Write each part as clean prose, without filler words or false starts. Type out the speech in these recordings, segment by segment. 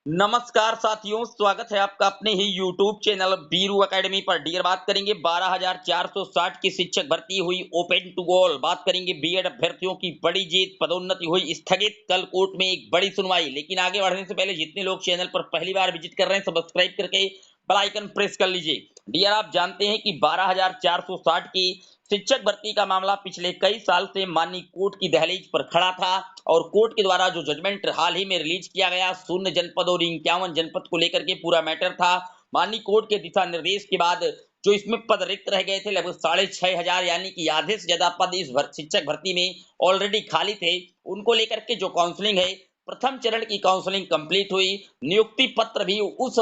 नमस्कार साथियों, स्वागत है आपका अपने ही YouTube चैनल बीरू एकेडमी पर। डियर, बात करेंगे 12,460 की शिक्षक भर्ती हुई ओपन टू ऑल। बात करेंगे बीएड अभ्यर्थियों की बड़ी जीत, पदोन्नति हुई स्थगित, कल कोर्ट में एक बड़ी सुनवाई। लेकिन आगे बढ़ने से पहले जितने लोग चैनल पर पहली बार विजिट कर रहे हैं, सब्सक्राइब करके बेल आइकन प्रेस कर लीजिए। डियर, आप जानते हैं कि 12,460 की शिक्षक भर्ती का मामला पिछले कई साल से माननीय कोर्ट की दहलीज पर खड़ा था और कोर्ट के द्वारा जो जजमेंट हाल ही में रिलीज किया गया, शून्य जनपद और 51 जनपद को लेकर के पूरा मैटर था। माननीय कोर्ट के दिशा निर्देश के बाद जो इसमें पद रिक्त रह गए थे, लगभग 6,500, यानी कि आधे से ज्यादा पद इस शिक्षक भर्ती में ऑलरेडी खाली थे। उनको लेकर के जो काउंसलिंग है, प्रथम चरण की काउंसलिंग कंप्लीट हुई। नियुक्ति पत्र भी उस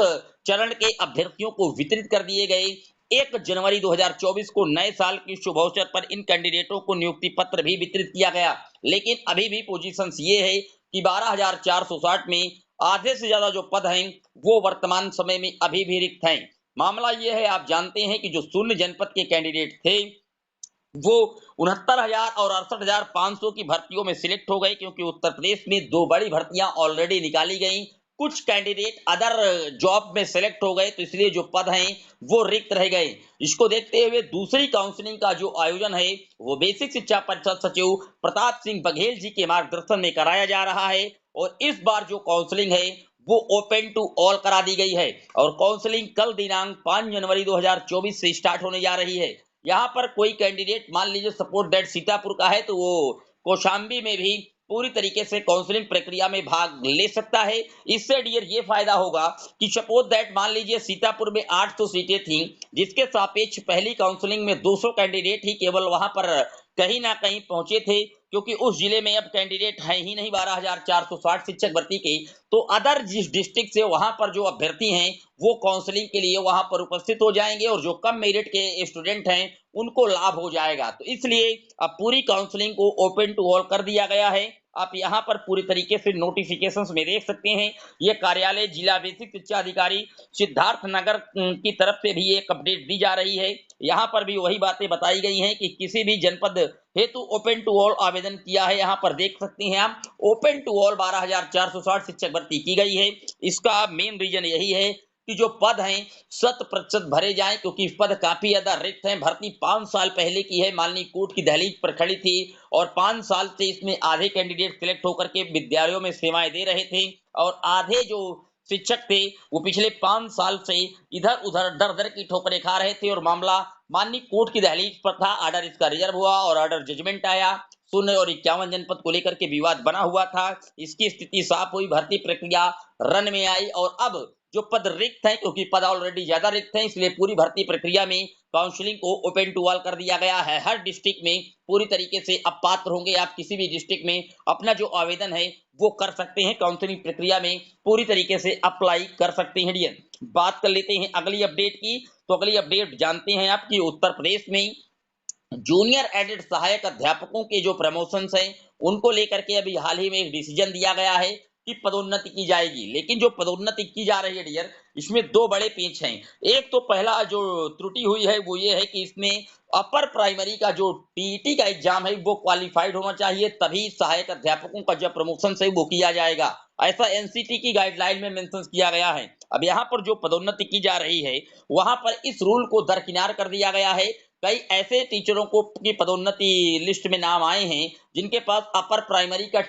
चरण के अभ्यर्थियों को वितरित कर दिए गए। 1 जनवरी 2024 को नए साल की शुभ अवसर पर इन कैंडिडेटों को नियुक्ति पत्र भी वितरित किया गया। लेकिन अभी भी पोजीशंस ये है कि 12,460 में आधे से ज्यादा जो पद हैं वो वर्तमान समय में अभी भी रिक्त हैं। मामला ये है, आप जानते हैं कि जो शून्य जनपद के कैंडिडेट थे वो 69,000 और 68,500 की भर्तियों में सिलेक्ट हो गए, क्योंकि उत्तर प्रदेश में दो बड़ी भर्तियां ऑलरेडी निकाली गई। कुछ कैंडिडेट अदर जॉब में सिलेक्ट हो गए, तो इसलिए जो पद हैं वो रिक्त रह गए। इसको देखते हुए दूसरी काउंसलिंग का जो आयोजन है वो बेसिक शिक्षा परिषद सचिव प्रताप सिंह बघेल जी के मार्गदर्शन में कराया जा रहा है। और इस बार जो काउंसलिंग है वो ओपन टू ऑल करा दी गई है और काउंसलिंग कल दिनांक 5 जनवरी 2024 से स्टार्ट होने जा रही है। यहाँ पर कोई कैंडिडेट मान लीजिए सपोज दैट सीतापुर का है, तो वो कौशाम्बी में भी पूरी तरीके से काउंसलिंग प्रक्रिया में भाग ले सकता है। इससे डियर ये फायदा होगा कि सपोज दैट मान लीजिए सीतापुर में 800 सीटें थी, जिसके सापेक्ष पहली काउंसलिंग में 200 कैंडिडेट ही केवल वहां पर कहीं ना कहीं पहुंचे थे, क्योंकि उस जिले में अब कैंडिडेट है ही नहीं 12,460 शिक्षक भर्ती के। तो अदर जिस डिस्ट्रिक्ट से वहां पर जो अभ्यर्थी हैं वो काउंसलिंग के लिए वहां पर उपस्थित हो जाएंगे और जो कम मेरिट के स्टूडेंट हैं उनको लाभ हो जाएगा। तो इसलिए अब पूरी काउंसलिंग को ओपन टू ऑल कर दिया गया है। आप यहां पर पूरी तरीके से नोटिफिकेशंस में देख सकते हैं। ये कार्यालय जिला बेसिक शिक्षा अधिकारी सिद्धार्थ नगर की तरफ से भी एक अपडेट दी जा रही है। यहाँ पर भी वही बातें बताई गई हैं कि किसी भी जनपद हेतु ओपन टू ऑल आवेदन किया है। यहाँ पर देख सकते हैं आप, ओपन टू ऑल 12,460 शिक्षक भर्ती की गई है। इसका मेन रीजन यही है कि जो पद हैं 100% भरे जाएं, क्योंकि पद काफी ज्यादा रिक्त हैं। भर्ती 5 साल पहले की है, माननीय कोर्ट की दहलीज पर खड़ी थी और 5 साल से इसमें आधे कैंडिडेट सिलेक्ट होकर के विद्यालयों में सेवाएं दे रहे थे और आधे जो शिक्षक थे वो पिछले 5 साल से इधर उधर दर दर की ठोकरें खा रहे थे और मामला माननीय कोर्ट की दहलीज पर था। ऑर्डर इसका रिजर्व हुआ और ऑर्डर जजमेंट आया। शून्य और 51 जनपद को लेकर के विवाद बना हुआ था। इसकी स्थिति साफ हुई, भर्ती प्रक्रिया रन में आई और अब जो पद रिक्त हैं, क्योंकि पद ऑलरेडी ज्यादा रिक्त हैं, इसलिए पूरी भर्ती प्रक्रिया में काउंसलिंग को ओपन टू ऑल कर दिया गया है। हर डिस्ट्रिक्ट में पूरी तरीके से अब पात्र होंगे। आप किसी भी डिस्ट्रिक्ट में अपना जो आवेदन है वो कर सकते हैं, काउंसलिंग प्रक्रिया में पूरी तरीके से अप्लाई कर सकते हैं। डियर, बात कर लेते हैं अगली अपडेट की। तो अगली अपडेट जानते हैं आप कि उत्तर प्रदेश में जूनियर एडेड सहायक अध्यापकों के जो प्रमोशंस हैं उनको लेकर के अभी हाल ही में एक डिसीजन दिया गया है कि पदोन्नति की जाएगी। लेकिन जो पदोन्नति की जा रही है डियर, इसमें दो बड़े पेच हैं। एक तो पहला जो त्रुटि हुई है वो ये है कि इसमें अपर प्राइमरी का जो टीईटी का एग्जाम है वो क्वालिफाइड होना चाहिए, तभी सहायक अध्यापकों का जो प्रमोशन है वो किया जाएगा। ऐसा एनसीटी की गाइडलाइन में मेंशन किया गया है। अब यहाँ पर जो पदोन्नति की जा रही है वहां पर इस रूल को दरकिनार कर दिया गया है। कई ऐसे टीचरों को की पदोन्नति लिस्ट में नाम आए हैं जिनके पास अपर प्राइमरी का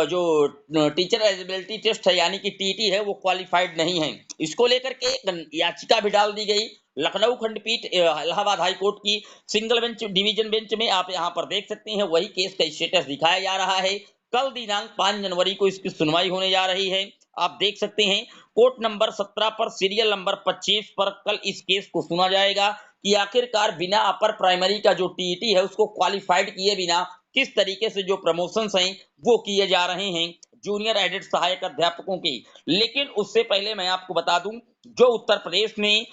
जो टीचर एलिजिबिलिटी टेस्ट है यानी कि टीटी है वो क्वालिफाइड नहीं है। इसको लेकर के एक याचिका भी डाल दी गई लखनऊ खंडपीठ इलाहाबाद हाई कोर्ट की सिंगल बेंच डिवीजन बेंच में। आप यहाँ पर देख सकते हैं वही केस का स्टेटस दिखाया जा रहा है। कल दिनांक 5 जनवरी को इसकी सुनवाई होने जा रही है। आप देख सकते हैं कोर्ट नंबर 17 पर सीरियल नंबर 25 पर कल इस केस को सुना जाएगा कि आखिरकार बिना अपर प्राइमरी का जो टीईटी है उसको क्वालिफाइड किए बिना किस तरीके से जो प्रमोशंस हैं वो किए जा रहे हैं जूनियर एडेड सहायक अध्यापकों की। लेकिन उससे पहले मैं आपको बता दूं, जो उत्तर प्रदेश में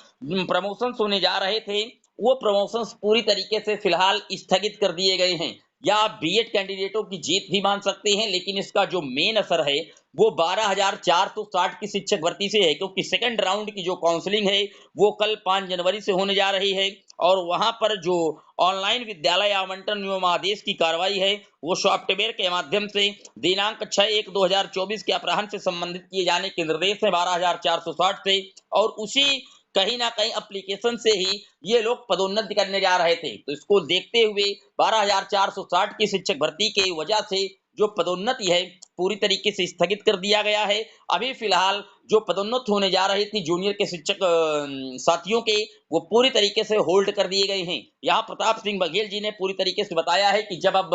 प्रमोशंस होने जा रहे थे वो प्रमोशंस पूरी तरीके से फिलहाल स्थगित कर दिए गए हैं। या आप बीएड कैंडिडेटों की जीत भी मान सकते हैं, लेकिन इसका जो मेन असर है वो 12,460 की शिक्षक भर्ती से है, क्योंकि सेकंड राउंड की जो काउंसलिंग है वो कल 5 जनवरी से होने जा रही है और वहां पर जो ऑनलाइन विद्यालय आवंटन नियमादेश की कार्रवाई है वो सॉफ्टवेयर के माध्यम से दिनांक 6/1/2024 के अपराह्न से संबंधित किए जाने के निर्देश है 12,460 से, और उसी कहीं ना कहीं एप्लीकेशन से ही ये लोग पदोन्नति करने जा रहे थे। तो इसको देखते हुए 12,460 की शिक्षक भर्ती के वजह से जो पदोन्नति है पूरी तरीके से स्थगित कर दिया गया है। अभी फिलहाल जो पदोन्नत होने जा रही थी जूनियर के शिक्षक साथियों के, वो पूरी तरीके से होल्ड कर दिए गए हैं। यहाँ प्रताप सिंह बघेल जी ने पूरी तरीके से बताया है कि जब अब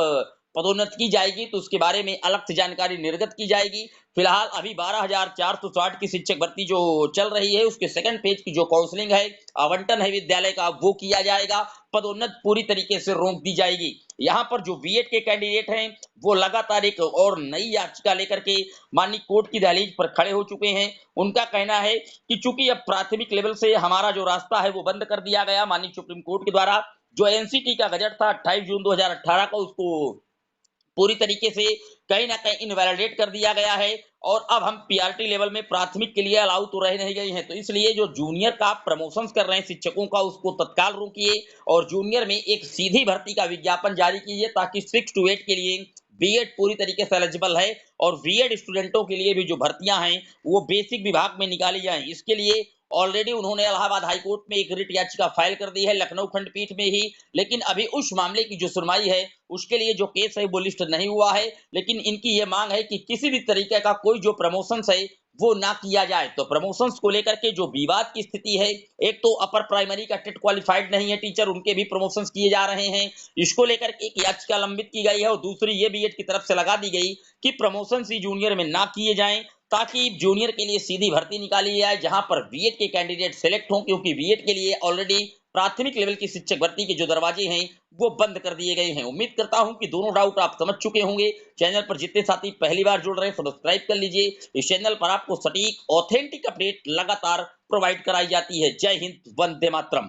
पदोन्नत की जाएगी तो उसके बारे में अलग से जानकारी निर्गत की जाएगी। फिलहाल अभी 12,460 की शिक्षक भर्ती जो चल रही है उसके सेकंड पेज की जो काउंसलिंग है, आवंटन है विद्यालय का, वो किया जाएगा। पदोन्नत पूरी तरीके से रोक दी जाएगी। यहाँ पर जो बीएड के कैंडिडेट हैं वो लगातार एक और नई याचिका लेकर के माननीय कोर्ट की दहलीज पर खड़े हो चुके हैं। उनका कहना है कि चूंकि अब प्राथमिक लेवल से हमारा जो रास्ता है वो बंद कर दिया गया माननीय सुप्रीम कोर्ट के द्वारा, जो एनसीटी का गजट था 28 जून 2018 का, उसको पूरी तरीके से कहीं ना कहीं इनवैलिडेट कर दिया गया है और अब हम पीआरटी लेवल में प्राथमिक के लिए अलाउ तो रह नहीं गई हैं। तो इसलिए जो जूनियर का प्रमोशंस कर रहे हैं शिक्षकों का, उसको तत्काल रोकिए और जूनियर में एक सीधी भर्ती का विज्ञापन जारी कीजिए ताकि 6 to 8 के लिए बीएड पूरी तरीके से एलिजिबल है और बीएड स्टूडेंटों के लिए भी जो भर्तियां हैं वो बेसिक विभाग में निकाली जाएं। इसके लिए ऑलरेडी उन्होंने इलाहाबाद हाई कोर्ट में एक रिट याचिका फाइल कर दी है, लखनऊ खंडपीठ में ही, लेकिन अभी उस मामले की जो सुनवाई है उसके लिए जो केस है वो लिस्ट नहीं हुआ है। लेकिन इनकी ये मांग है कि किसी भी तरीके का कोई जो प्रमोशंस है वो ना किया जाए। तो प्रमोशंस को लेकर के जो विवाद की स्थिति है, एक तो अपर प्राइमरी का टेट क्वालिफाइड नहीं है टीचर, उनके भी प्रमोशंस किए जा रहे हैं, इसको लेकर के एक याचिका लंबित की गई है और दूसरी ये बीएड की तरफ से लगा दी गई कि प्रमोशंस ही जूनियर में ना किए जाएं ताकि जूनियर के लिए सीधी भर्ती निकाली जाए जहां पर बीएड के कैंडिडेट सिलेक्ट हों, क्योंकि बीएड के लिए ऑलरेडी प्राथमिक लेवल की शिक्षक भर्ती के जो दरवाजे हैं वो बंद कर दिए गए हैं। उम्मीद करता हूं कि दोनों डाउट आप समझ चुके होंगे। चैनल पर जितने साथी पहली बार जुड़ रहे हैं सब्सक्राइब कर लीजिए। इस चैनल पर आपको सटीक ऑथेंटिक अपडेट लगातार प्रोवाइड कराई जाती है। जय हिंद, वंदे मातरम।